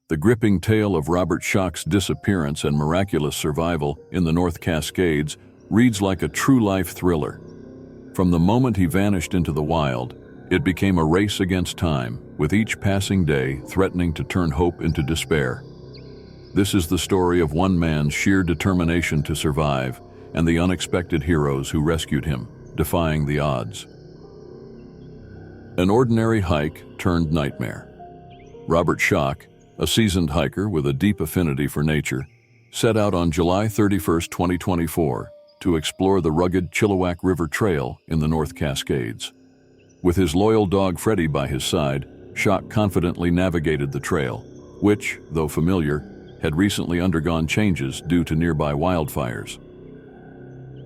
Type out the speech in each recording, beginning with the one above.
The gripping tale of Robert Schock's disappearance and miraculous survival in the North Cascades reads like a true-life thriller. From the moment he vanished into the wild, it became a race against time, with each passing day threatening to turn hope into despair. This is the story of one man's sheer determination to survive and the unexpected heroes who rescued him, defying the odds. An ordinary hike turned nightmare. Robert Schock, a seasoned hiker with a deep affinity for nature, set out on July 31, 2024, to explore the rugged Chilliwack River Trail in the North Cascades. With his loyal dog Freddy by his side, Schock confidently navigated the trail, which, though familiar, had recently undergone changes due to nearby wildfires.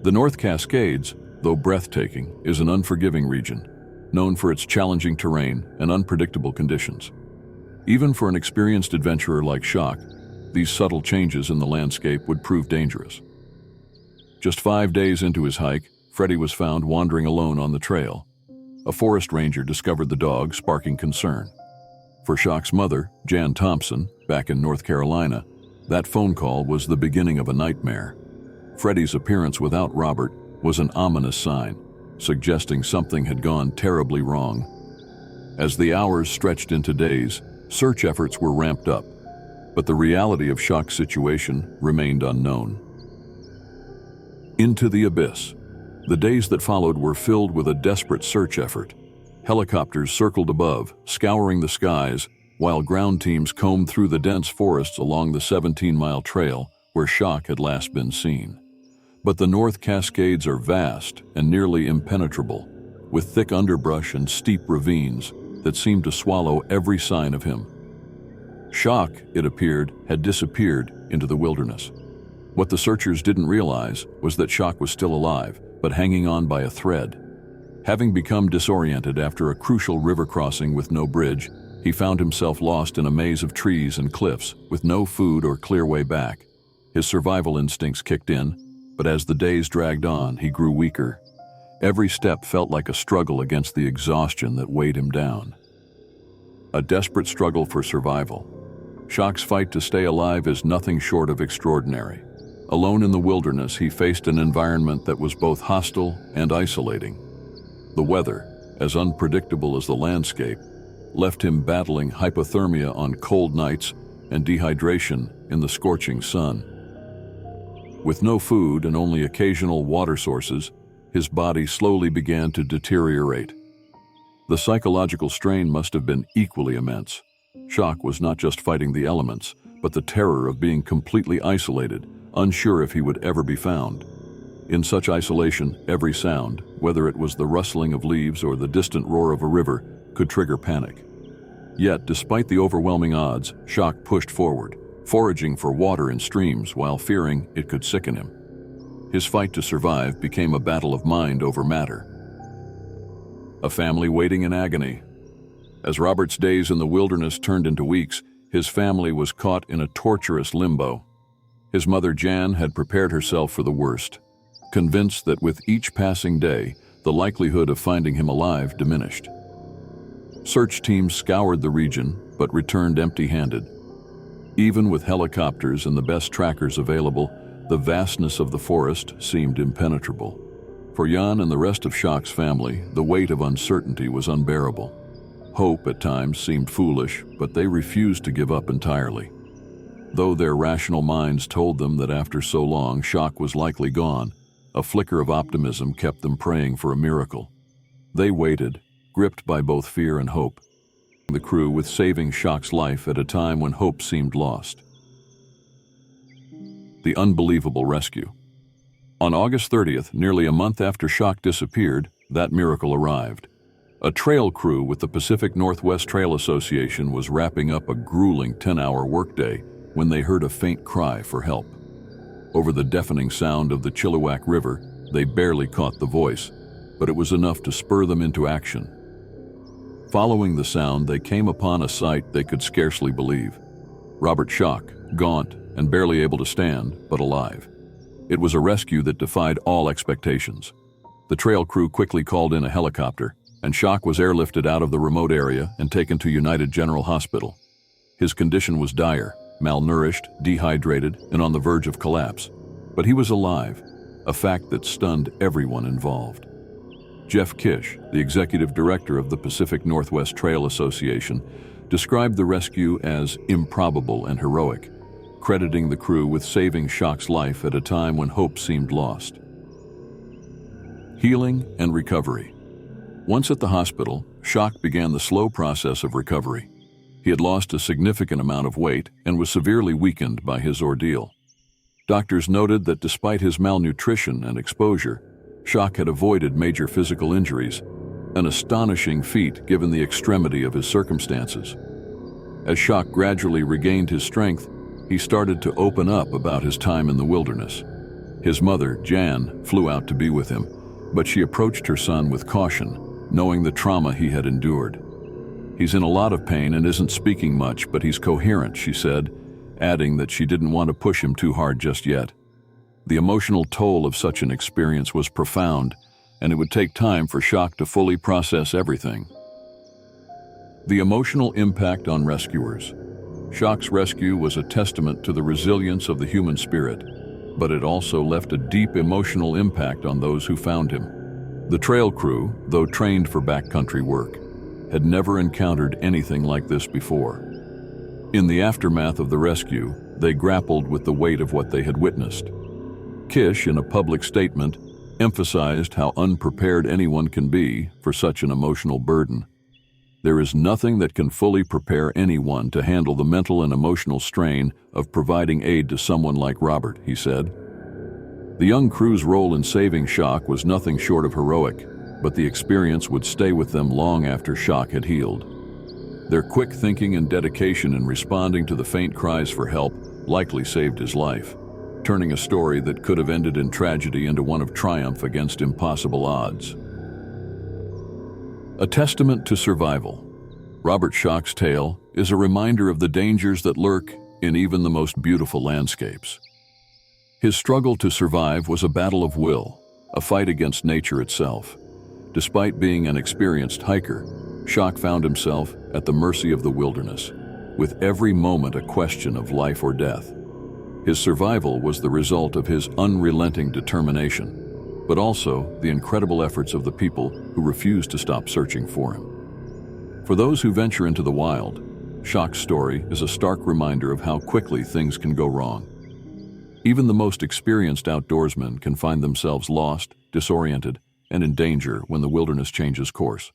The North Cascades, though breathtaking, is an unforgiving region, known for its challenging terrain and unpredictable conditions. Even for an experienced adventurer like Schock, these subtle changes in the landscape would prove dangerous. Just 5 days into his hike, Freddy was found wandering alone on the trail. A forest ranger discovered the dog, sparking concern. For Schock's mother, Jan Thompson, back in North Carolina, that phone call was the beginning of a nightmare. Freddy's appearance without Robert was an ominous sign, suggesting something had gone terribly wrong. As the hours stretched into days, search efforts were ramped up, but the reality of Schock's situation remained unknown. Into the abyss. The days that followed were filled with a desperate search effort. Helicopters circled above, scouring the skies, while ground teams combed through the dense forests along the 17-mile trail where Schock had last been seen. But the North Cascades are vast and nearly impenetrable, with thick underbrush and steep ravines that seemed to swallow every sign of him. Schock, it appeared, had disappeared into the wilderness. What the searchers didn't realize was that Schock was still alive, but hanging on by a thread. Having become disoriented after a crucial river crossing with no bridge, he found himself lost in a maze of trees and cliffs with no food or clear way back. His survival instincts kicked in, but as the days dragged on, he grew weaker. Every step felt like a struggle against the exhaustion that weighed him down. A desperate struggle for survival. Schock's fight to stay alive is nothing short of extraordinary. Alone in the wilderness, he faced an environment that was both hostile and isolating. The weather, as unpredictable as the landscape, left him battling hypothermia on cold nights and dehydration in the scorching sun. With no food and only occasional water sources, his body slowly began to deteriorate. The psychological strain must have been equally immense. Schock was not just fighting the elements, but the terror of being completely isolated, unsure if he would ever be found. In such isolation, every sound, whether it was the rustling of leaves or the distant roar of a river, could trigger panic. Yet, despite the overwhelming odds, Schock pushed forward, foraging for water in streams while fearing it could sicken him. His fight to survive became a battle of mind over matter. A family waiting in agony. As Robert's days in the wilderness turned into weeks, his family was caught in a torturous limbo. His mother Jan had prepared herself for the worst, convinced that with each passing day, the likelihood of finding him alive diminished. Search teams scoured the region, but returned empty-handed. Even with helicopters and the best trackers available, the vastness of the forest seemed impenetrable. For Jan and the rest of Schock's family, the weight of uncertainty was unbearable. Hope at times seemed foolish, but they refused to give up entirely. Though their rational minds told them that after so long, Schock was likely gone, a flicker of optimism kept them praying for a miracle. They waited, gripped by both fear and hope, the crew with saving Schock's life at a time when hope seemed lost. The unbelievable rescue. On August 30th, nearly a month after Schock disappeared, that miracle arrived. A trail crew with the Pacific Northwest Trail Association was wrapping up a grueling 10-hour workday when they heard a faint cry for help. Over the deafening sound of the Chilliwack River, they barely caught the voice, but it was enough to spur them into action. Following the sound, they came upon a sight they could scarcely believe. Robert Schock, gaunt and barely able to stand, but alive. It was a rescue that defied all expectations. The trail crew quickly called in a helicopter, and Schock was airlifted out of the remote area and taken to United General Hospital. His condition was dire, malnourished, dehydrated, and on the verge of collapse. But he was alive, a fact that stunned everyone involved. Jeff Kish, the executive director of the Pacific Northwest Trail Association, described the rescue as improbable and heroic, crediting the crew with saving Schock's life at a time when hope seemed lost. Healing and recovery. Once at the hospital, Schock began the slow process of recovery. He had lost a significant amount of weight and was severely weakened by his ordeal. Doctors noted that despite his malnutrition and exposure, Schock had avoided major physical injuries, an astonishing feat given the extremity of his circumstances. As Schock gradually regained his strength, he started to open up about his time in the wilderness. His mother, Jan, flew out to be with him, but she approached her son with caution, knowing the trauma he had endured. "He's in a lot of pain and isn't speaking much, but he's coherent," she said, adding that she didn't want to push him too hard just yet. The emotional toll of such an experience was profound, and it would take time for Schock to fully process everything. The emotional impact on rescuers. Schock's rescue was a testament to the resilience of the human spirit, but it also left a deep emotional impact on those who found him. The trail crew, though trained for backcountry work, had never encountered anything like this before. In the aftermath of the rescue, they grappled with the weight of what they had witnessed. Kish, in a public statement, emphasized how unprepared anyone can be for such an emotional burden. "There is nothing that can fully prepare anyone to handle the mental and emotional strain of providing aid to someone like Robert," he said. The young crew's role in saving Schock was nothing short of heroic, but the experience would stay with them long after Schock had healed. Their quick thinking and dedication in responding to the faint cries for help likely saved his life, turning a story that could have ended in tragedy into one of triumph against impossible odds. A testament to survival. Robert Schock's tale is a reminder of the dangers that lurk in even the most beautiful landscapes. His struggle to survive was a battle of will, a fight against nature itself. Despite being an experienced hiker, Schock found himself at the mercy of the wilderness, with every moment a question of life or death. His survival was the result of his unrelenting determination, but also the incredible efforts of the people who refused to stop searching for him. For those who venture into the wild, Schock's story is a stark reminder of how quickly things can go wrong. Even the most experienced outdoorsmen can find themselves lost, disoriented, and in danger when the wilderness changes course.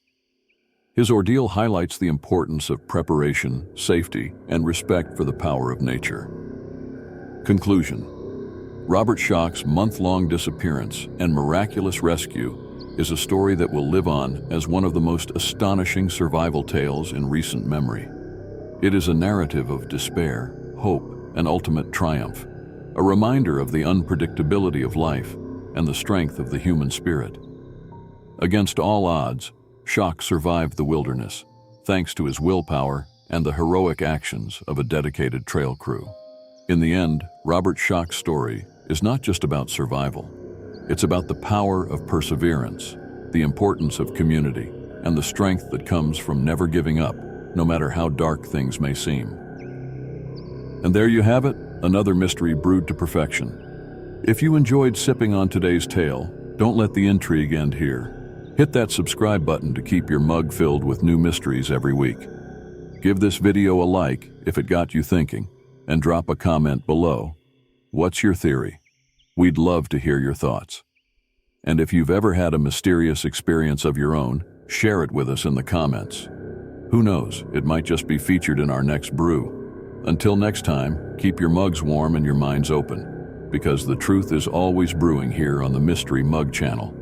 His ordeal highlights the importance of preparation, safety, and respect for the power of nature. Conclusion. Robert Schock's month-long disappearance and miraculous rescue is a story that will live on as one of the most astonishing survival tales in recent memory. It is a narrative of despair, hope, and ultimate triumph, a reminder of the unpredictability of life and the strength of the human spirit. Against all odds, Schock survived the wilderness, thanks to his willpower and the heroic actions of a dedicated trail crew. In the end, Robert Schock's story is not just about survival. It's about the power of perseverance, the importance of community, and the strength that comes from never giving up, no matter how dark things may seem. And there you have it, another mystery brewed to perfection. If you enjoyed sipping on today's tale, don't let the intrigue end here. Hit that subscribe button to keep your mug filled with new mysteries every week. Give this video a like if it got you thinking, and drop a comment below. What's your theory? We'd love to hear your thoughts. And if you've ever had a mysterious experience of your own, share it with us in the comments. Who knows, it might just be featured in our next brew. Until next time, keep your mugs warm and your minds open, because the truth is always brewing here on the Mystery Mug channel.